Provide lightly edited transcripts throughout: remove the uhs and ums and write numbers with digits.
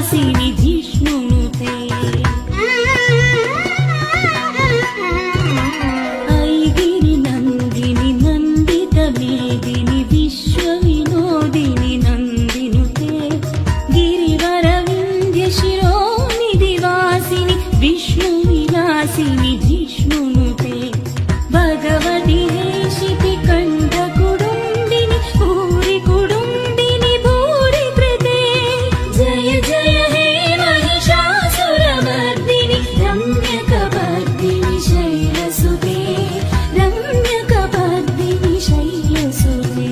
विलासिनि जिष्णुनुते ऐगिरि नन्दिनि नन्दितमेदिनि विश्वविनोदिनि नन्दिनुते गिरिवरविन्ध्यशिरोनिधिवासिनि विष्णुविलासिनि जिष्णुनुते भगवति हेशिति कण्ठकुडुम्बिनि भूरि कुडुम्बिनि भूरि कृते जय जय हे महिषासुरमर्दिनि रम्यकपर्दिनि शैलसुते रम्यकपर्दिनि शैलसुते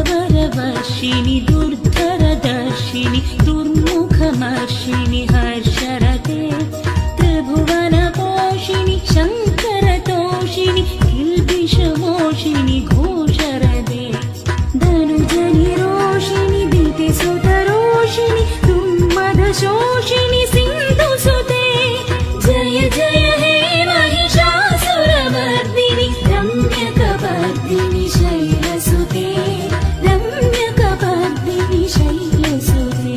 सुरवरवर्षिणि दुर्धरदर्शिनि दुर्मुखमर्षिणि हर्षरते त्रिभुवनपोषिणि शङ्करतोषिणि किल्बिषमोषिणि घोषरते धनुजनिरोषिणि दितिसुतरोषिणि दुर्मदशोषिणि सिन्धुसुते जय जय हे महिषासुरमर्दिनि रम्यकपर्दिनि शैलसुते रम्यकपर्दिनि शैलसुते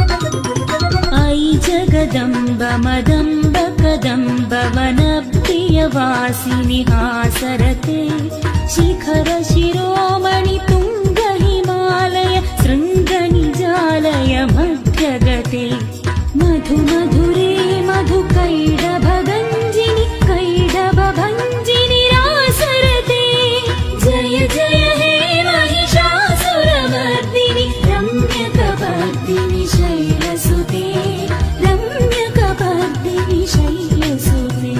ऐ जगदम्ब मदम्ब कदम्ब वनप्रियवासिनि हासरते शिखर शिरोमणि तुङ्ग हिमालय शृङ्गनिजालय मध्यगते मधु मधुरे मधु कैडभगञ्जिनि कैडभभञ्जिनि रासरते जय जय हे महिषासुरमर्दिनि रम्यकपर्दिनि शैलसुते रम्यकपर्दिनि शैलसुते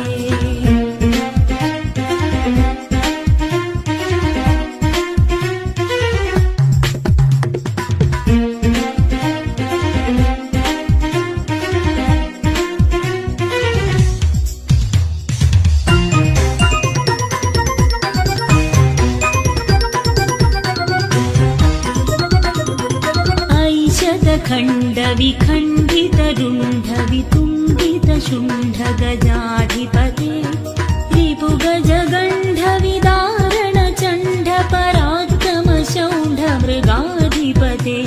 ऐशतखण्डविखण्डितरुण्डवितुण्डितशुण्डगजाधिपते रिपुगजगण्डविदारणचण्ड पराक्रमशौण्ढमृगाधिपते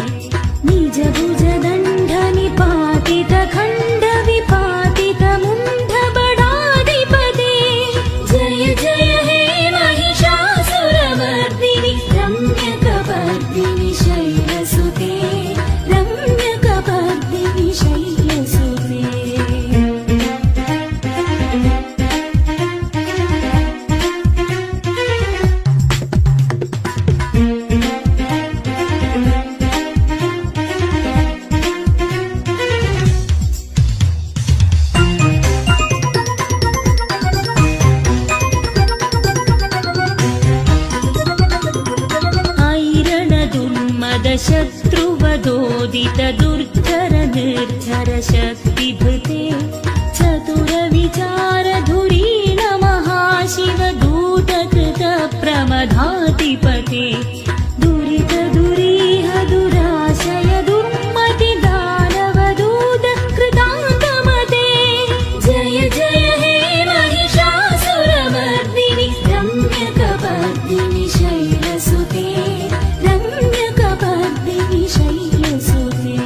निजभुजदण्डनिपातितखण्डविपातितमुण्डबडाधिपते जय जय हे महिषासुरमर्दिनि रम्यकपर्दिनि शैलसुते रम्यकपर्दिनि शैलसुते शत्रुवदोदित दुर्धर निर्झर शक्तिभृते चतुरविचारधुरीण महाशिव दूतकृत प्रमदाधिपते दुरित दुरीह दुराशय दुर्मति दानवदूत कृतान्तमते जय जय हे महिषासुरमर्दिनि रम्यकपर्दिनि शैलसुते रम्यकपर्दिनि शैलसुते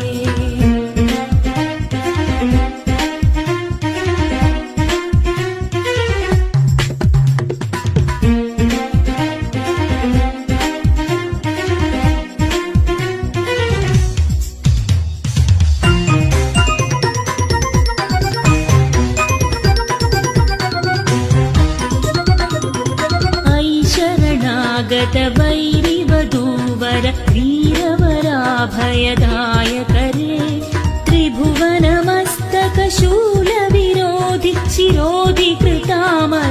शूलविरोधि शिरोधि कृतामलशूलकरे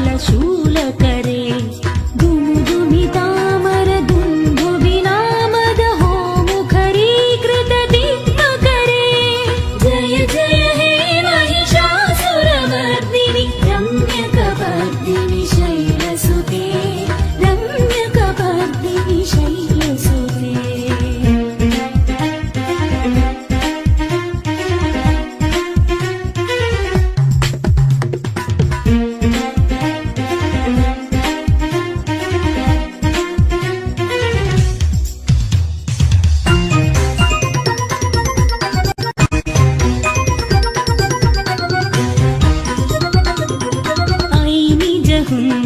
दुमुदुमितामर दुन्दुभिनामदहो मुखरीकृतदिग्मकरे जय जय हे महिषासुरमर्दिनि रम्यकपर्दिनि शैलसुते रम्यकपर्दिनि शैलसुते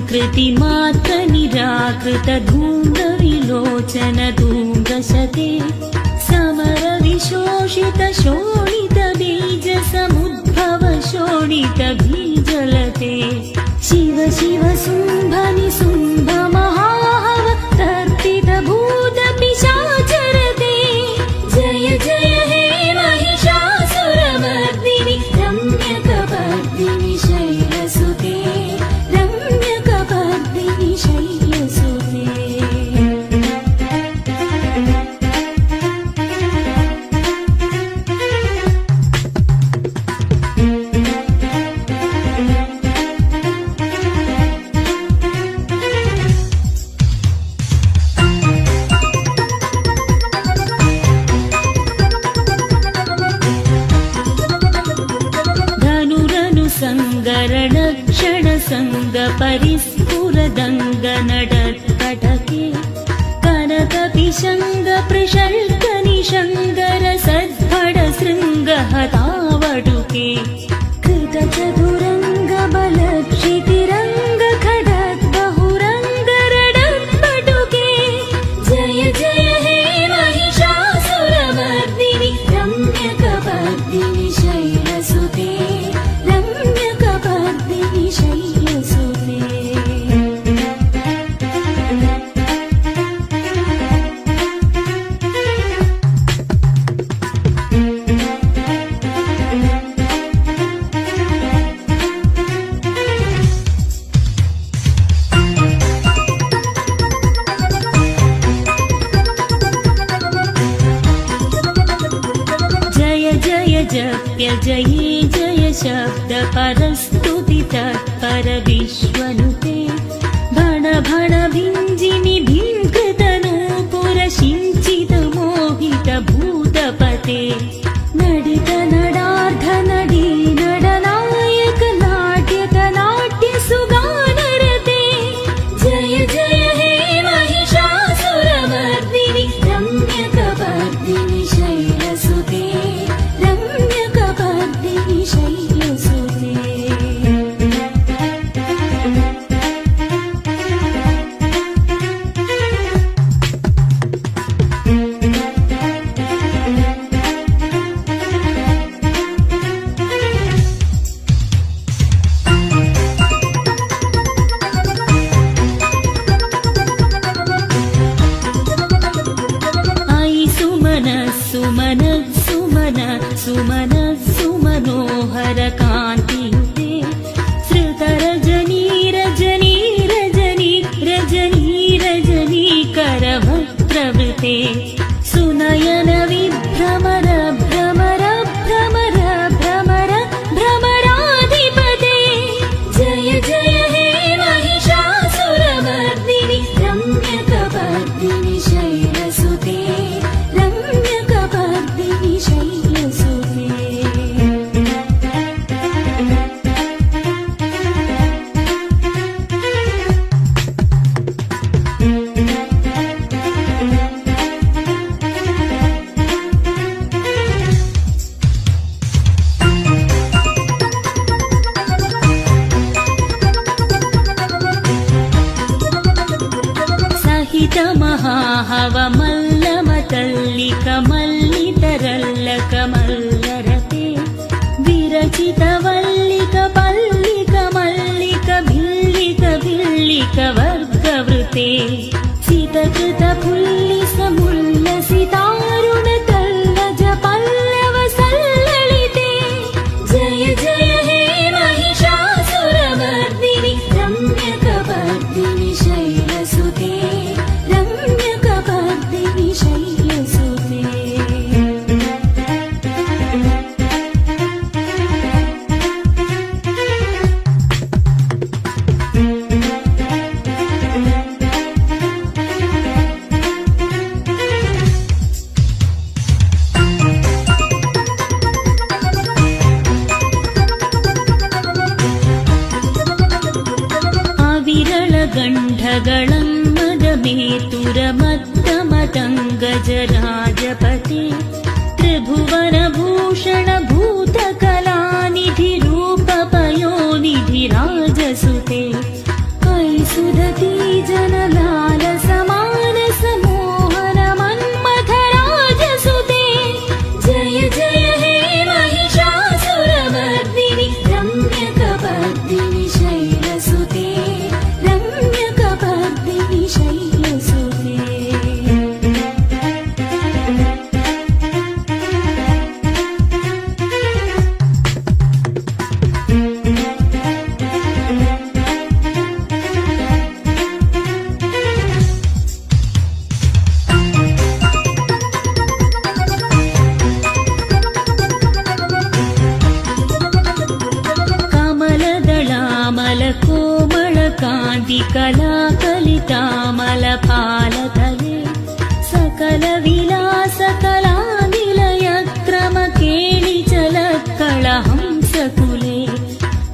कृतिमात्र निराकृत धूम्रविलोचन धूम्रशते समर विशोषित शोणित बीज समुद्भव शोणित बीजलते शिव शिव शुम्भ निशुम्भ महाहव तर्पित भूत पिशाचरते जय जय हे महिषासुरमर्दिनि रम्यकपर्दिनि शैलसुते संगरण क्षण संग परिस्फुरदंग नडत्कटके कनक पिशंग प्रशल्क निशंगर सद्भड शृंग हतावडुके कृत चतुरंग बल क्षितिरंग खडक बहुरंग रडत्पटुके जय जय हे महिषासुरमर्दिनि रम्यकपर्दिनि शैलसुते जप्य जये जय शब्द परस्तुति तत्पर विश्वनुते भण भण भिञ्जिनि भिङ्कृत नूपुर सिञ्चित मोहित भूतपते नडित नडार्ध नडी नडनायक नाट्यक नाट्य सुगानरते जय जय हे महिषासुरमर्दिनि रम्यकपर्दिनि शैलसुते सुमन सुमन सुमन सुमनोहर कान्तियुते श्रुत रजनी रजनी रजनी रजनी रजनी करवक्त्रवृते सुनयन विभ्रमर भ्रमर भ्रमर भ्रमर भ्रमराधिपते जय जय हे महिषासुरमर्दिनि रम्यकपर्दिनि शैलसुते शैलसुते गजराजपते त्रिभुवनभूषण भूतकलानिधि रूपपयोनिधि राजसुते कैसुदती जनलाल समानस मोहन मन्मथ राजसुते जय जय हे महिषासुरमर्दिनि रम्यकपर्दिनि शैलसुते रम्यकपर्दिनि शैलसुते कलाकलितामलफालतले सकल विलासकला निलय क्रम केळिचलक्कळ हंसकुले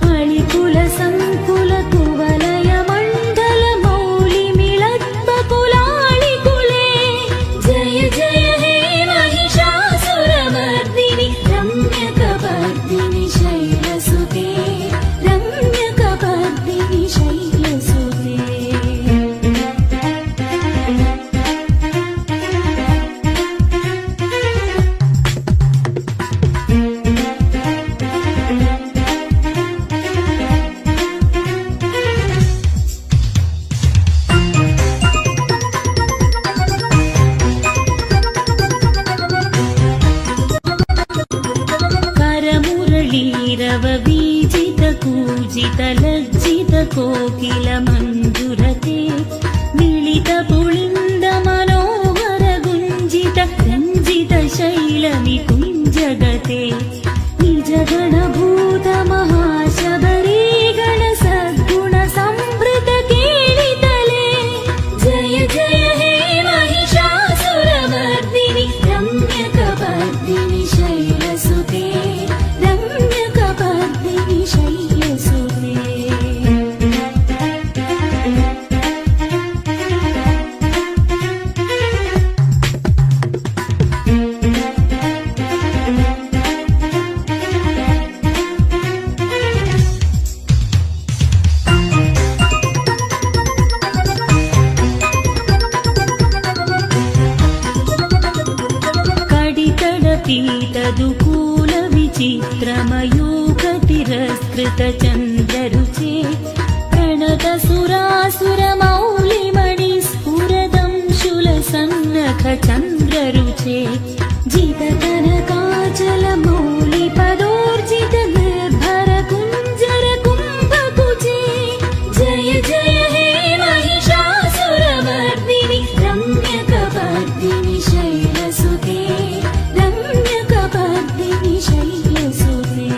अळिकुल संकुल कुवलय मण्डल मौलि मिळत्बकुलाळिकुले जय जय हे महिषासुरमर्दिनि रम्यकपर्दिनि शैलसुते रम्यकपर्दिनि शैलसुते रवबीजित कूजित लज्जित कोकिल मञ्जुरते मिलित पुलिन्द मनोहर गुञ्जित रञ्जित शैल निकुञ्जगते निज गणभूत महाशबरी गण सद्गुण संवृत केळितले जय जय हे महिषासुरमर्दिनि रम्यकपर्दिनि शैलसुते रम्यकपर्दिनि शैलसुते कडितडपीतदुकूल विचित्रमयूखतिरस्कृत चन्द्ररुचे प्रणत सुरासुर मौलिमणि स्फुरदंशुल सन्नख चन्द्ररुचे जित कनकाचल मौलि पदोर्जित निर्भर कुञ्जर कुम्भकुचे जय जय हे महिषासुरमर्दिनि रम्यकपर्दिनि शैलसुते रम्यकपर्दिनि शैलसुते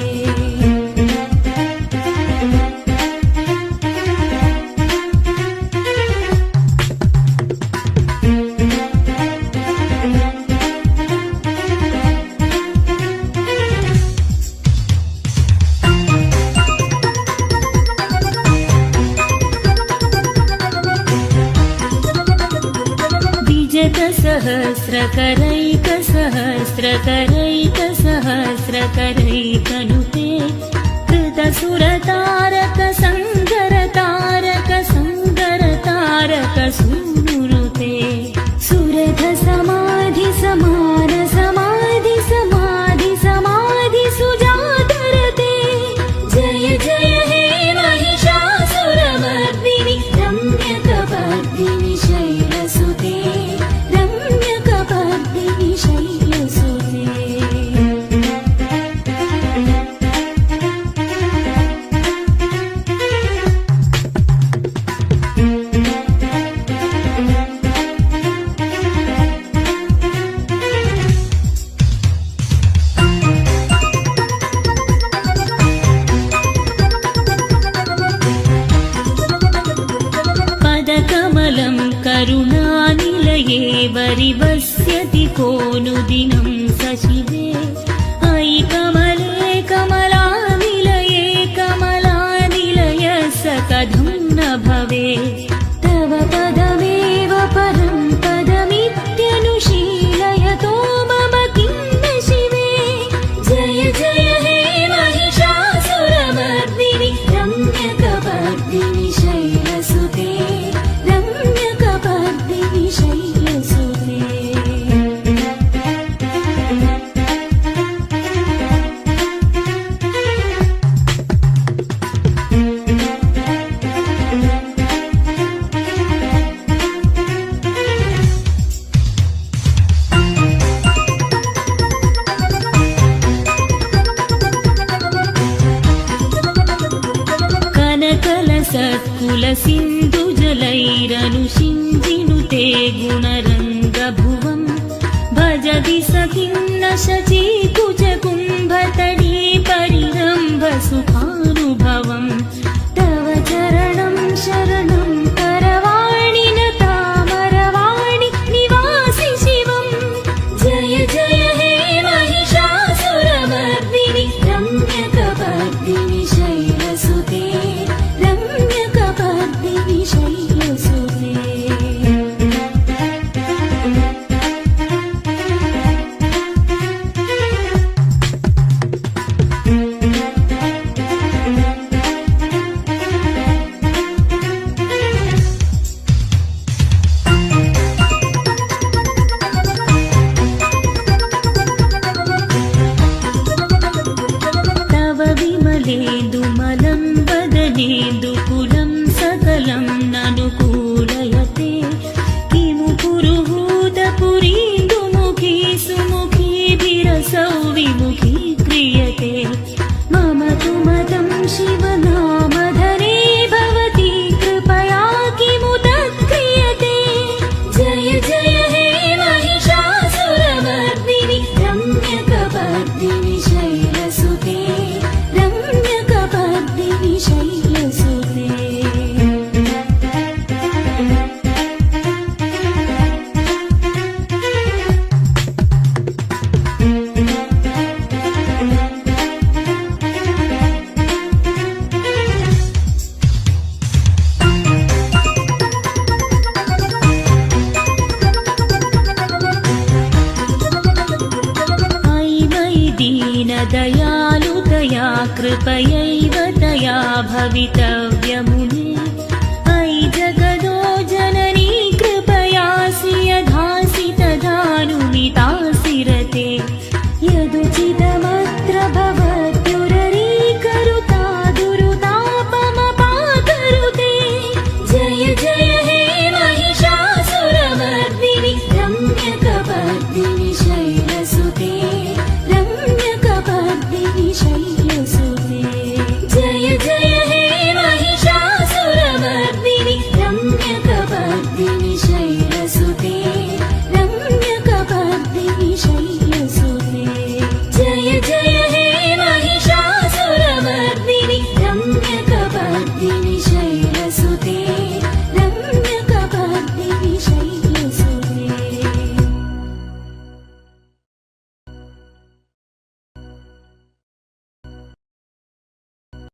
सहस्रकरैकसहस्रकरैकसहस्रकरैकनुते कृतसुरतारक संगरतारक संगरतारक सूनुरुते सुरथ समाधि समान समाधि समाधि समाधि सुजातरते जय जय हे महिषासुरमर्दिनि रम्यकपर्दिनि शैलसुते रम्यकपर्दिनि शैलसुते पदकमलं करुणानिलये वरिवस्यति कोऽनुदिनं सशिवे अयि कमले कमलानिलये कमलानिलय स कथं न भवे तव पदमेव कुलसिन्धुजलैरनुषिञ्जिनुते गुणरङ्गभुवम् भजति सखिन्न शचीकुचकुम्भतटी परिरम्भ सुखानुभवम् तव चरणं शरणं करवाणि न तामरवाणि निवासि शिवम् जय जय हे महिषासुरमर्दिनि रम्यकपर्दिनि शैलसुते रम्यकपर्दिनि शैलसुते तव विमलेन्दुमलं वदनेन्दुकुलं सकलं ननुकूलयते किमु पुरुहूतपुरीन्दुमुखी सुमुखीभिरसौ विमुखी क्रियते मम तु मतं शिवनामधरे भवती कृपया किमु तत्क्रियते जय जय हे महिषासुरमर्दिनि रम्यकपर्दिनि शैलसुते रम्यकपर्दिनि शैलसुते अयि मयि दीनदयालुतया कृपयैव तया भवितव्यमुने